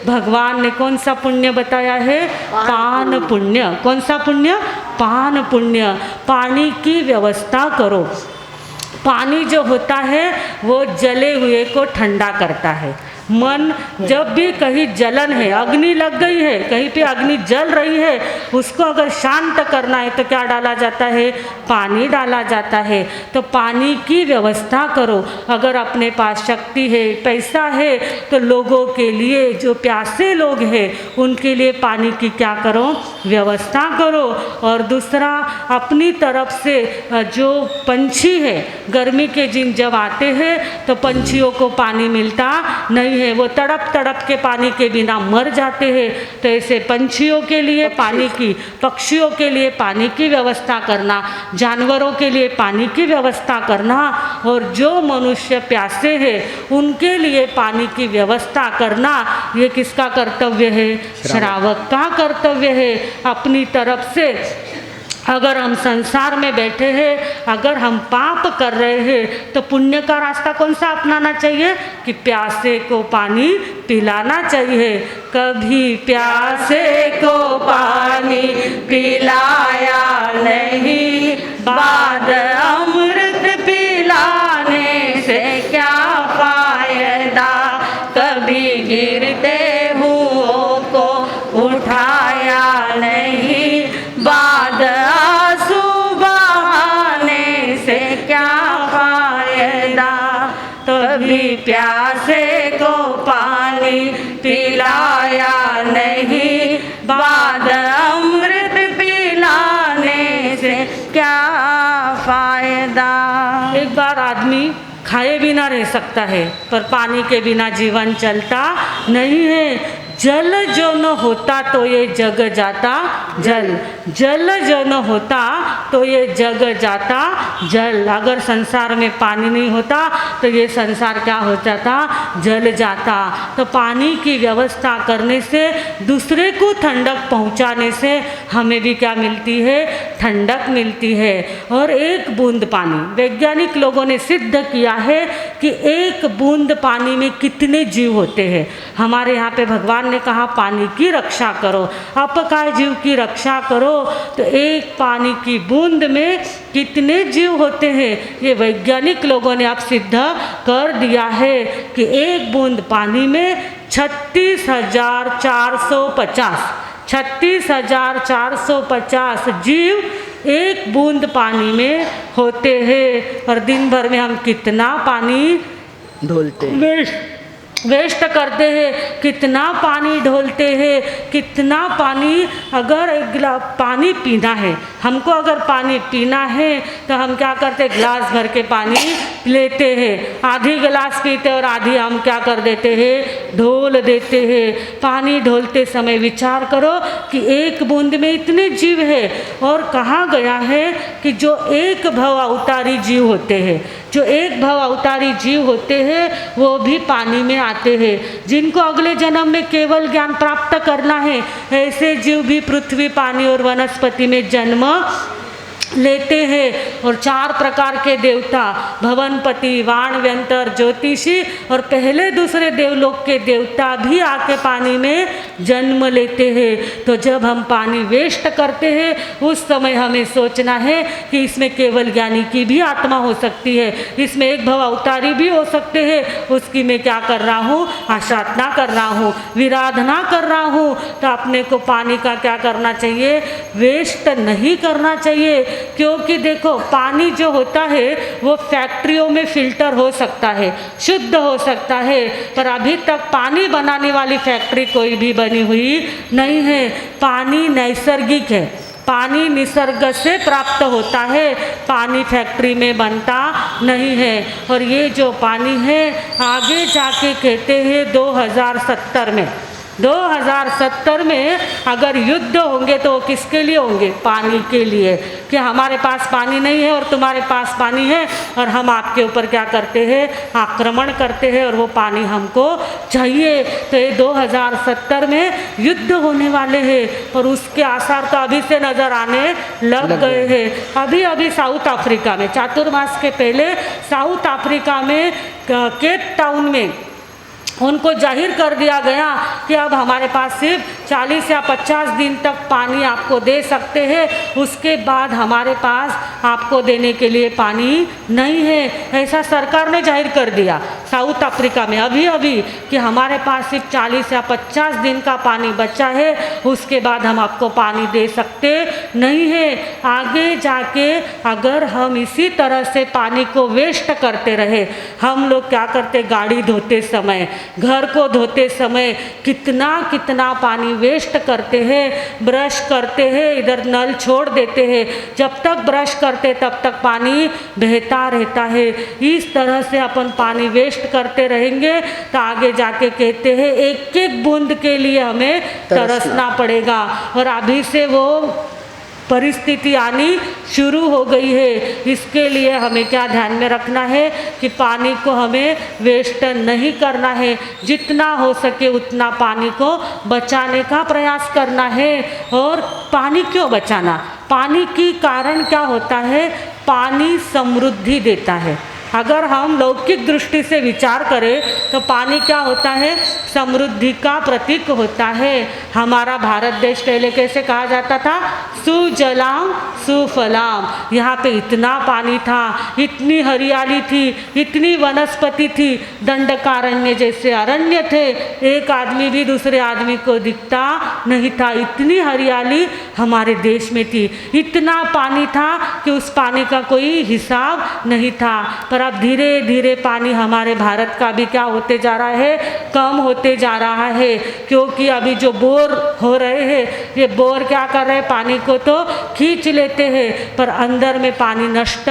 भगवान ने कौन सा पुण्य बताया है? पान पुण्य। कौन सा पुण्य? पान पुण्य। पानी की व्यवस्था करो। पानी जो होता है वो जले हुए को ठंडा करता है। मन जब भी कहीं जलन है, अग्नि लग गई है, कहीं पे अग्नि जल रही है, उसको अगर शांत करना है तो क्या डाला जाता है? पानी डाला जाता है। तो पानी की व्यवस्था करो। अगर अपने पास शक्ति है, पैसा है, तो लोगों के लिए, जो प्यासे लोग हैं उनके लिए पानी की क्या करो? व्यवस्था करो। और दूसरा, अपनी तरफ से जो पंछी है, गर्मी के दिन जब आते हैं तो पंछियों को पानी मिलता नहीं है, वो तड़प तड़प के पानी के बिना मर जाते हैं। तो ऐसे पंछियों के लिए पानी की, पक्षियों के लिए पानी की व्यवस्था करना, जानवरों के लिए पानी की व्यवस्था करना, और जो मनुष्य प्यासे हैं उनके लिए पानी की व्यवस्था करना, ये किसका कर्तव्य है? श्रावक का कर्तव्य है। अपनी तरफ से अगर हम संसार में बैठे हैं, अगर हम पाप कर रहे हैं, तो पुण्य का रास्ता कौन सा अपनाना चाहिए? कि प्यासे को पानी पिलाना चाहिए। कभी प्यासे को पानी पिलाया नहीं, बाद अमृत पिलाने से क्या फायदा। कभी गिरते हुओं को उठाया नहीं, बाद आंसू बहाने से क्या फायदा। कभी प्यासे को पानी पिलाया नहीं, बाद अमृत पिलाने से क्या फायदा। एक बार आदमी खाए बिना रह सकता है, पर पानी के बिना जीवन चलता नहीं है। जल जो न होता तो ये जग जाता जल, जल जो न होता तो ये जग जाता जल। अगर संसार में पानी नहीं होता तो ये संसार क्या हो जाता? जल जाता। तो पानी की व्यवस्था करने से, दूसरे को ठंडक पहुंचाने से हमें भी क्या मिलती है? ठंडक मिलती है। और एक बूंद पानी, वैज्ञानिक लोगों ने सिद्ध किया है कि एक बूंद पानी में कितने जीव होते हैं। हमारे यहाँ पे भगवान ने कहा पानी की रक्षा करो, अपकाय जीव की रक्षा करो। तो एक पानी की बूंद में कितने जीव होते हैं, ये वैज्ञानिक लोगों ने अब सिद्ध कर दिया है कि एक बूंद पानी में 36,450 जीव एक बूंद पानी में होते हैं। और दिन भर में हम कितना पानी ढोलते वेस्ट करते हैं, कितना पानी ढोलते हैं, कितना पानी। अगर एक गिलास पानी पीना है, हमको अगर पानी पीना है तो हम क्या करते? गिलास भर के पानी लेते हैं, आधी गिलास पीते और आधी हम क्या कर देते हैं? ढोल देते हैं। पानी ढोलते समय विचार करो कि एक बूंद में इतने जीव है। और कहा गया है कि जो एक भव अवतारी जीव होते हैं, जो एक भव अवतारी जीव होते हैं, वो भी पानी में आते हैं। जिनको अगले जन्म में केवल ज्ञान प्राप्त करना है, ऐसे जीव भी पृथ्वी, पानी और वनस्पति में जन्म लेते हैं। और 4 प्रकार के देवता, भवनपति, वाणव्यंतर, ज्योतिषी और पहले दूसरे देवलोक के देवता भी आके पानी में जन्म लेते हैं। तो जब हम पानी वेस्ट करते हैं, उस समय हमें सोचना है कि इसमें केवल ज्ञानी की भी आत्मा हो सकती है, इसमें एक भव अवतारी भी हो सकते हैं। उसकी मैं क्या कर रहा हूँ? आशाधना कर रहा हूँ, विराधना कर रहा हूँ। तो अपने को पानी का क्या करना चाहिए? वेस्ट नहीं करना चाहिए। क्योंकि देखो, पानी जो होता है वो फैक्ट्रियों में फिल्टर हो सकता है, शुद्ध हो सकता है, पर अभी तक पानी बनाने वाली फैक्ट्री कोई भी बनी हुई नहीं है। पानी नैसर्गिक है, पानी निसर्ग से प्राप्त होता है, पानी फैक्ट्री में बनता नहीं है। और ये जो पानी है, आगे जाके कहते हैं 2070 में अगर युद्ध होंगे तो वो किसके लिए होंगे? पानी के लिए। कि हमारे पास पानी नहीं है और तुम्हारे पास पानी है, और हम आपके ऊपर क्या करते हैं? आक्रमण करते हैं, और वो पानी हमको चाहिए। तो ये 2070 में युद्ध होने वाले हैं, और उसके आसार तो अभी से नज़र आने लग गए हैं। अभी साउथ अफ्रीका में, चातुर्मास के पहले साउथ अफ्रीका में केप टाउन में उनको जाहिर कर दिया गया कि अब हमारे पास सिर्फ 40 या 50 दिन तक पानी आपको दे सकते हैं, उसके बाद हमारे पास आपको देने के लिए पानी नहीं है। ऐसा सरकार ने जाहिर कर दिया साउथ अफ्रीका में अभी अभी कि हमारे पास सिर्फ 40 या 50 दिन का पानी बचा है, उसके बाद हम आपको पानी दे सकते नहीं है। आगे जाके अगर हम इसी तरह से पानी को वेस्ट करते रहे, हम लोग क्या करते, गाड़ी धोते समय, घर को धोते समय कितना कितना पानी वेस्ट करते हैं। ब्रश करते हैं, इधर नल छोड़ देते हैं, जब तक ब्रश करते तब तक पानी बहता रहता है। इस तरह से अपन पानी वेस्ट करते रहेंगे तो आगे जाके कहते हैं एक एक बूंद के लिए हमें तरसना पड़ेगा। और अभी से वो परिस्थिति आनी शुरू हो गई है। इसके लिए हमें क्या ध्यान में रखना है कि पानी को हमें वेस्ट नहीं करना है, जितना हो सके उतना पानी को बचाने का प्रयास करना है। और पानी क्यों बचाना, पानी की कारण क्या होता है, पानी समृद्धि देता है। अगर हम लौकिक दृष्टि से विचार करें तो पानी क्या होता है, समृद्धि का प्रतीक होता है। हमारा भारत देश पहले कैसे कहा जाता था, सुजलाम सुफलाम। यहाँ पे इतना पानी था, इतनी हरियाली थी, इतनी वनस्पति थी, दंडकारण्य जैसे अरण्य थे, एक आदमी भी दूसरे आदमी को दिखता नहीं था, इतनी हरियाली हमारे देश में थी। इतना पानी था कि उस पानी का कोई हिसाब नहीं था। पर अब धीरे धीरे पानी हमारे भारत का भी क्या होते जा रहा है, कम होते जा रहा है। क्योंकि अभी जो बोर हो रहे हैं, ये बोर क्या कर रहे हैं, पानी को तो खींच लेते हैं पर अंदर में पानी नष्ट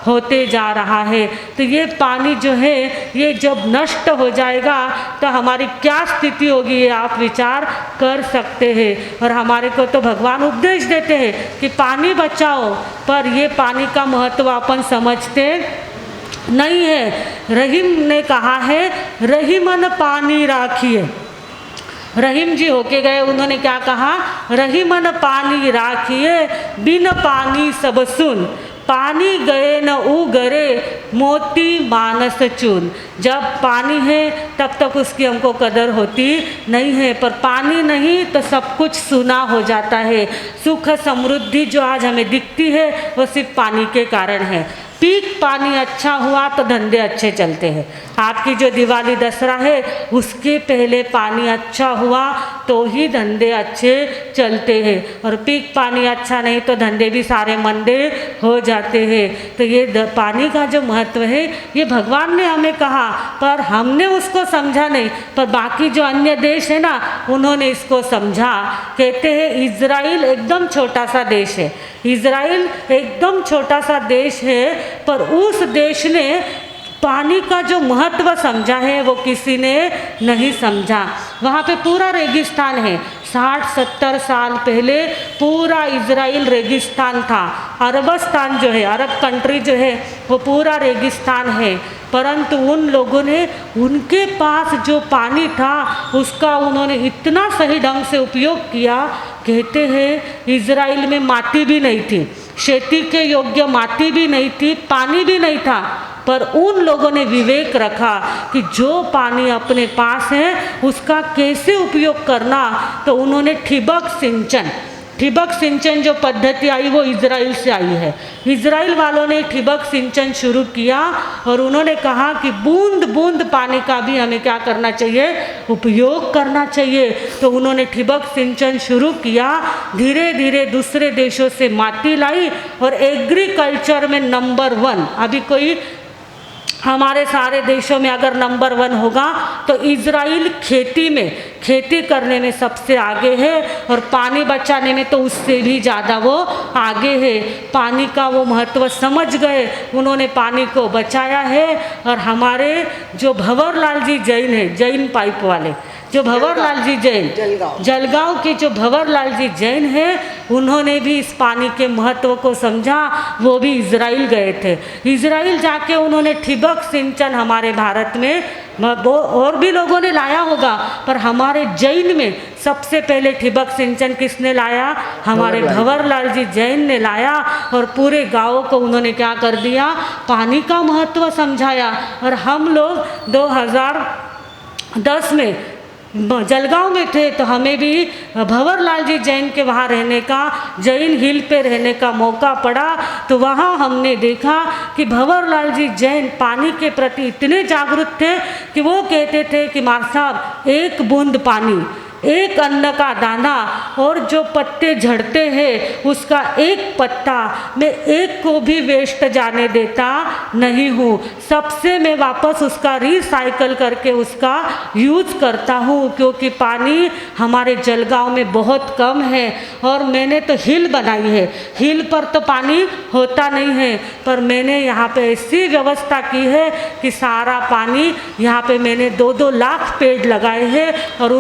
होते जा रहा है। तो ये पानी जो है ये जब नष्ट हो जाएगा तो हमारी क्या स्थिति होगी, ये आप विचार कर सकते हैं। और हमारे को तो भगवान उपदेश देते हैं कि पानी बचाओ, पर ये पानी का महत्व अपन समझते नहीं है। रहीम ने कहा है, रहीमन पानी राखिए। रहीम जी होके गए, उन्होंने क्या कहा, रहीमन पानी राखिए, बिन पानी सब सुन, पानी गए न उगरे, मोती मानस चून। जब पानी है तब तक उसकी हमको कदर होती नहीं है, पर पानी नहीं तो सब कुछ सूना हो जाता है। सुख समृद्धि जो आज हमें दिखती है वो सिर्फ पानी के कारण है। पीक पानी अच्छा हुआ तो धंधे अच्छे चलते हैं। आपकी जो दिवाली दशहरा है उसके पहले पानी अच्छा हुआ तो ही धंधे अच्छे चलते हैं, और पीक पानी अच्छा नहीं तो धंधे भी सारे मंदे हो जाते हैं। तो ये पानी का जो महत्व है ये भगवान ने हमें कहा, पर हमने उसको समझा नहीं। पर बाकी जो अन्य देश है ना, उन्होंने इसको समझा। कहते हैं इज़राइल एकदम छोटा सा देश है, इज़राइल एकदम छोटा सा देश है, पर उस देश ने पानी का जो महत्व समझा है वो किसी ने नहीं समझा। वहाँ पे पूरा रेगिस्तान है। 60-70 साल पहले पूरा इज़राइल रेगिस्तान था। अरबस्तान जो है, अरब कंट्री जो है वो पूरा रेगिस्तान है। परंतु उन लोगों ने उनके पास जो पानी था उसका उन्होंने इतना सही ढंग से उपयोग किया। कहते हैं इज़राइल में माटी भी नहीं थी, खेती के योग्य माटी भी नहीं थी, पानी भी नहीं था, पर उन लोगों ने विवेक रखा कि जो पानी अपने पास है उसका कैसे उपयोग करना। तो उन्होंने ठिबक सिंचन जो पद्धति आई वो इज़राइल से आई है। इज़राइल वालों ने ठिबक सिंचन शुरू किया और उन्होंने कहा कि बूंद बूंद पानी का भी हमें क्या करना चाहिए, उपयोग करना चाहिए। तो उन्होंने ठिबक सिंचन शुरू किया। धीरे धीरे दूसरे देशों से माटी लाई और एग्रीकल्चर में नंबर 1, अभी कोई हमारे सारे देशों में अगर नंबर 1 होगा तो इज़राइल खेती करने में सबसे आगे है, और पानी बचाने में तो उससे भी ज़्यादा वो आगे है। पानी का वो महत्व समझ गए, उन्होंने पानी को बचाया है। और हमारे जो भंवरलाल जी जैन है, जैन पाइप वाले जो भंवरलाल जी जैन, जलगांव के जो भंवरलाल जी जैन हैं, उन्होंने भी इस पानी के महत्व को समझा। वो भी इज़राइल गए थे। इज़राइल जाके उन्होंने ठिबक सिंचन हमारे भारत में और भी लोगों ने लाया होगा, पर हमारे जैन में सबसे पहले ठिबक सिंचन किसने लाया, हमारे भंवरलाल जी जैन ने लाया। और पूरे गाँव को उन्होंने क्या कर दिया, पानी का महत्व समझाया। और हम लोग 10 में जलगांव में थे तो हमें भी भंवरलाल जी जैन के वहाँ रहने का, जैन हिल पे रहने का मौका पड़ा। तो वहाँ हमने देखा कि भंवरलाल जी जैन पानी के प्रति इतने जागरूक थे कि वो कहते थे कि माँ साहब, एक बूंद पानी, एक अन्न का दाना और जो पत्ते झड़ते हैं उसका एक पत्ता, मैं एक को भी वेस्ट जाने देता नहीं हूँ। सबसे मैं वापस उसका रिसाइकल करके उसका यूज़ करता हूँ, क्योंकि पानी हमारे जलगांव में बहुत कम है। और मैंने तो हिल बनाई है, हिल पर तो पानी होता नहीं है, पर मैंने यहाँ पे ऐसी व्यवस्था की है कि सारा पानी यहाँ पे मैंने 2-2 लाख पेड़ लगाए हैं और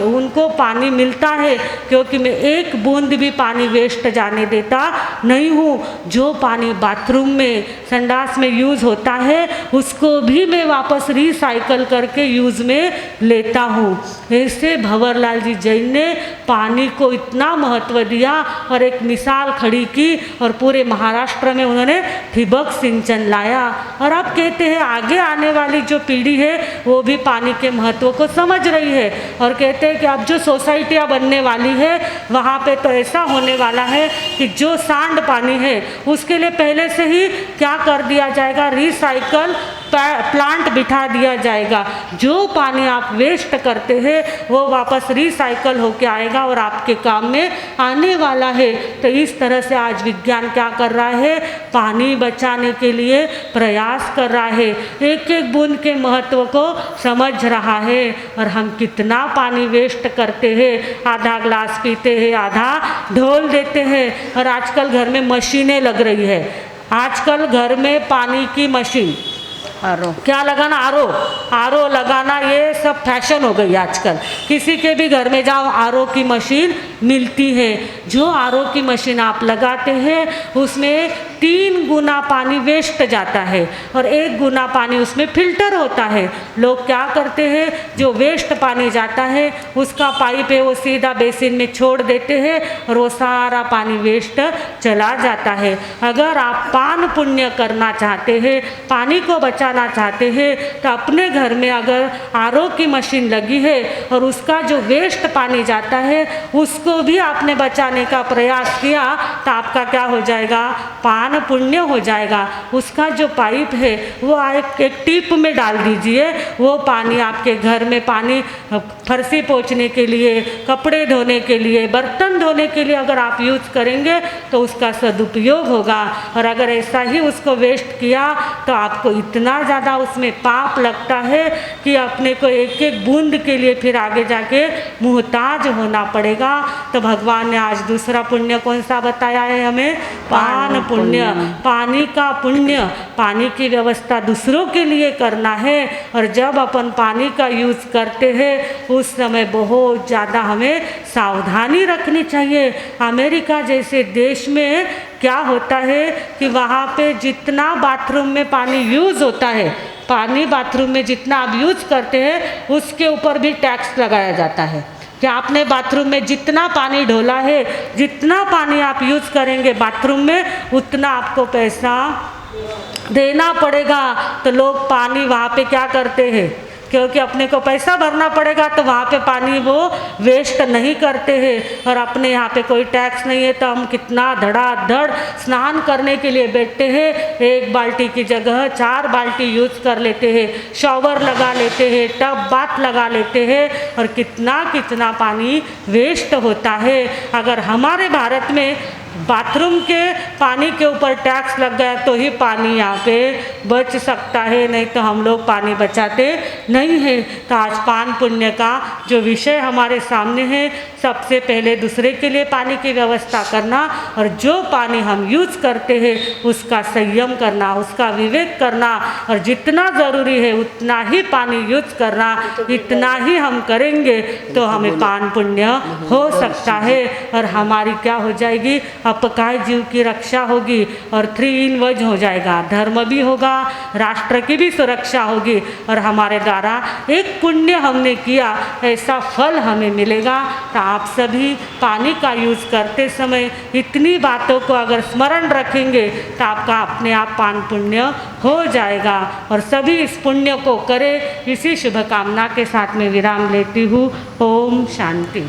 उनको पानी मिलता है, क्योंकि मैं एक बूंद भी पानी वेस्ट जाने देता नहीं हूँ। जो पानी बाथरूम में, संडास में यूज़ होता है उसको भी मैं वापस रिसाइकल करके यूज़ में लेता हूँ। ऐसे भंवरलाल जी जैन ने पानी को इतना महत्व दिया और एक मिसाल खड़ी की और पूरे महाराष्ट्र में उन्होंने ठिबक सिंचन लाया। और अब कहते हैं आगे आने वाली जो पीढ़ी है वो भी पानी के महत्व को समझ रही है और कहते हैं कि अब जो सोसाइटियाँ बनने वाली है वहाँ पे तो ऐसा होने वाला है कि जो सांड पानी है उसके लिए पहले से ही क्या कर दिया जाएगा, रिसाइकल प्लांट बिठा दिया जाएगा। जो पानी आप वेस्ट करते हैं वो वापस रिसाइकल होके आएगा और आपके काम में आने वाला है। तो इस तरह से आज विज्ञान क्या कर रहा है, पानी बचाने के लिए प्रयास कर रहा है, एक एक बूंद के महत्व को समझ रहा है। और हम कितना पानी वेस्ट करते हैं, आधा ग्लास पीते हैं, आधा ढोल देते हैं। और आजकल घर में मशीनें लग रही है, आजकल घर में पानी की मशीन, आरओ क्या लगाना, आरओ लगाना, ये सब फैशन हो गई आजकल। किसी के भी घर में जाओ आरओ की मशीन मिलती है। जो आरओ की मशीन आप लगाते हैं उसमें 3 गुना पानी वेस्ट जाता है और 1 गुना पानी उसमें फिल्टर होता है। लोग क्या करते हैं, जो वेस्ट पानी जाता है उसका पाइप है वो सीधा बेसिन में छोड़ देते हैं और वो सारा पानी वेस्ट चला जाता है। अगर आप पान पुण्य करना चाहते हैं, पानी को बचाना चाहते हैं, तो अपने घर में अगर आरओ की मशीन लगी है और उसका जो वेस्ट पानी जाता है उसको भी आपने बचाने का प्रयास किया तो आपका क्या हो जाएगा, पान पुण्य हो जाएगा। उसका जो पाइप है वो एक टिप में डाल दीजिए, वो पानी आपके घर में पानी फर्शी पोंछने के लिए, कपड़े धोने के लिए, बर्तन धोने के लिए अगर आप यूज़ करेंगे तो उसका सदुपयोग होगा। और अगर ऐसा ही उसको वेस्ट किया तो आपको इतना ज़्यादा उसमें पाप लगता है कि अपने को एक एक बूंद के लिए फिर आगे जाके मुहताज होना पड़ेगा। तो भगवान ने आज दूसरा पुण्य कौन सा बताया है हमें, पान पुण्य। पानी का पुण्य, पानी की व्यवस्था दूसरों के लिए करना है। और जब अपन पानी का यूज़ करते हैं उस समय बहुत ज़्यादा हमें सावधानी रखनी चाहिए। अमेरिका जैसे देश में क्या होता है कि वहाँ पे जितना बाथरूम में पानी यूज़ होता है, पानी बाथरूम में जितना आप यूज़ करते हैं उसके ऊपर भी टैक्स लगाया जाता है कि आपने बाथरूम में जितना पानी ढोला है, जितना पानी आप यूज़ करेंगे बाथरूम में उतना आपको पैसा देना पड़ेगा। तो लोग पानी वहाँ पे क्या करते हैं, क्योंकि अपने को पैसा भरना पड़ेगा तो वहाँ पे पानी वो वेस्ट नहीं करते हैं। और अपने यहाँ पे कोई टैक्स नहीं है तो हम कितना धड़ाधड़ स्नान करने के लिए बैठते हैं, 1 बाल्टी की जगह 4 बाल्टी यूज़ कर लेते हैं, शॉवर लगा लेते हैं, टब बाथ लगा लेते हैं और कितना पानी वेस्ट होता है। अगर हमारे भारत में बाथरूम के पानी के ऊपर टैक्स लग गया तो ही पानी यहाँ पे बच सकता है, नहीं तो हम लोग पानी बचाते नहीं हैं। तो आज पान पुण्य का जो विषय हमारे सामने है, सबसे पहले दूसरे के लिए पानी की व्यवस्था करना और जो पानी हम यूज़ करते हैं उसका संयम करना, उसका विवेक करना और जितना ज़रूरी है उतना ही पानी यूज़ करना। इतना ही हम करेंगे तो हमें पान पुण्य हो सकता है और हमारी क्या हो जाएगी, अपकाय जीव की रक्षा होगी और 3 in 1 हो जाएगा। धर्म भी होगा, राष्ट्र की भी सुरक्षा होगी और हमारे द्वारा एक पुण्य हमने किया ऐसा फल हमें मिलेगा। तो आप सभी पानी का यूज़ करते समय इतनी बातों को अगर स्मरण रखेंगे तो आपका अपने आप पान पुण्य हो जाएगा और सभी इस पुण्य को करें। इसी शुभकामना के साथ में विराम लेती हूँ। ओम शांति।